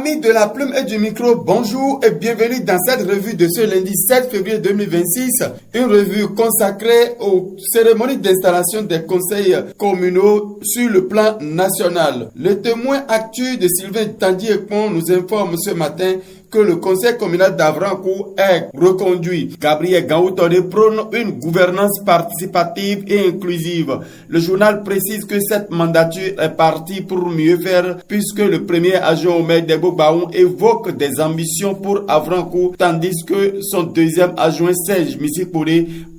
Amis de la plume et du micro, bonjour et bienvenue dans cette revue de ce lundi 7 février 2026. Une revue consacrée aux cérémonies d'installation des conseils communaux sur le plan national. Le témoin actu de Sylvain Tandier-Pont nous informe ce matin que le conseil communal d'Avrancourt est reconduit. Gabriel Gaoutone prône une gouvernance participative et inclusive. Le journal précise que cette mandature est partie pour mieux faire puisque le premier adjoint au maire d'Ebo Baoun évoque des ambitions pour Avrancourt tandis que son deuxième adjoint Serge Missikore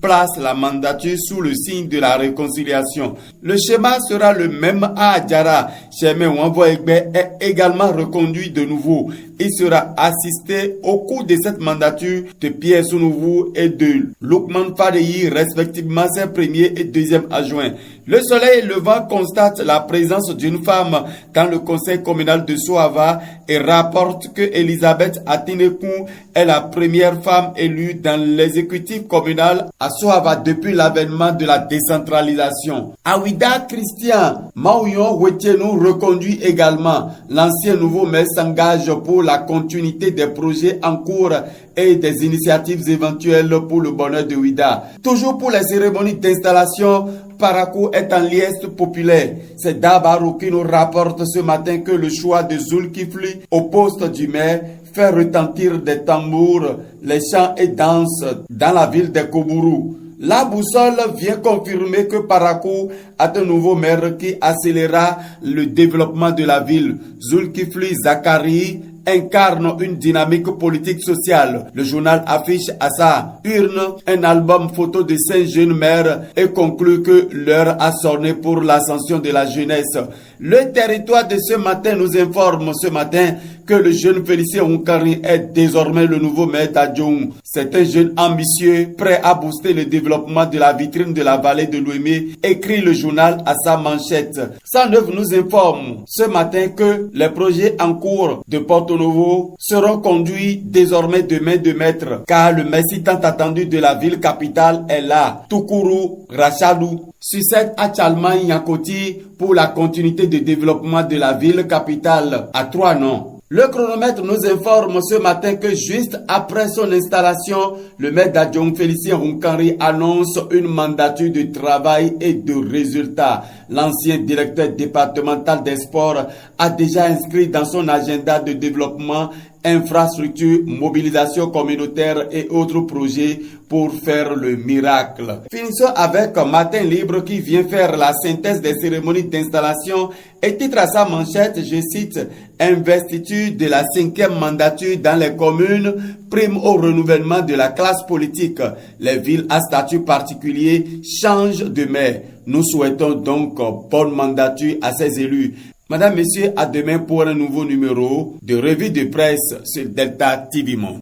place la mandature sous le signe de la réconciliation. Le schéma sera le même à Adjara. Chemin Wanvo Egbe est également reconduit de nouveau. Il sera assisté au cours de cette mandature de Pierre Sounouvou et de Lukman Fadeyi, respectivement ses premiers et deuxième adjoints. Le soleil levant constate la présence d'une femme dans le conseil communal de Soava et rapporte que Elisabeth Atinekou est la première femme élue dans l'exécutif communal à Soava depuis l'avènement de la décentralisation. Awida Christian Maouyon Wetienou reconduit également. L'ancien nouveau maire s'engage pour la continuité des projets en cours et des initiatives éventuelles pour le bonheur de Ouida. Toujours pour les cérémonies d'installation, Parakou est en liesse populaire. C'est Dabarou qui nous rapporte ce matin que le choix de Zulkifli au poste du maire fait retentir des tambours, les chants et danses dans la ville de Kobourou. La boussole vient confirmer que Parakou a un nouveau maire qui accélérera le développement de la ville. Zulkifli Zakari incarne une dynamique politique sociale. Le journal affiche à sa urne un album photo de 5 jeunes maires et conclut que l'heure a sonné pour l'ascension de la jeunesse. Le territoire de ce matin nous informe ce matin que le jeune Félicien Oukari est désormais le nouveau maire d'Adjoum. C'est un jeune ambitieux, prêt à booster le développement de la vitrine de la vallée de l'Ouémé, écrit le journal à sa manchette. 109 nous informe ce matin que les projets en cours de Porto Novo seront conduits désormais de main de maître, car le messie tant attendu de la ville capitale est là. Toukourou Rachadou succède à Tchalman Yankoti pour la continuité de développement de la ville capitale à 3 noms. Le chronomètre nous informe ce matin que juste après son installation, le maire d'Adjoum Félicien Oukari annonce une mandature de travail et de résultats. L'ancien directeur départemental des sports a déjà inscrit dans son agenda de développement infrastructure, mobilisation communautaire et autres projets pour faire le miracle. Finissons avec Matin Libre qui vient faire la synthèse des cérémonies d'installation et titre à sa manchette, je cite, investiture de la 5e mandature dans les communes, prime au renouvellement de la classe politique. Les villes à statut particulier changent de maire. Nous souhaitons donc bonne mandature à ces élus. Madame, Messieurs, à demain pour un nouveau numéro de revue de presse sur Delta TV Monde.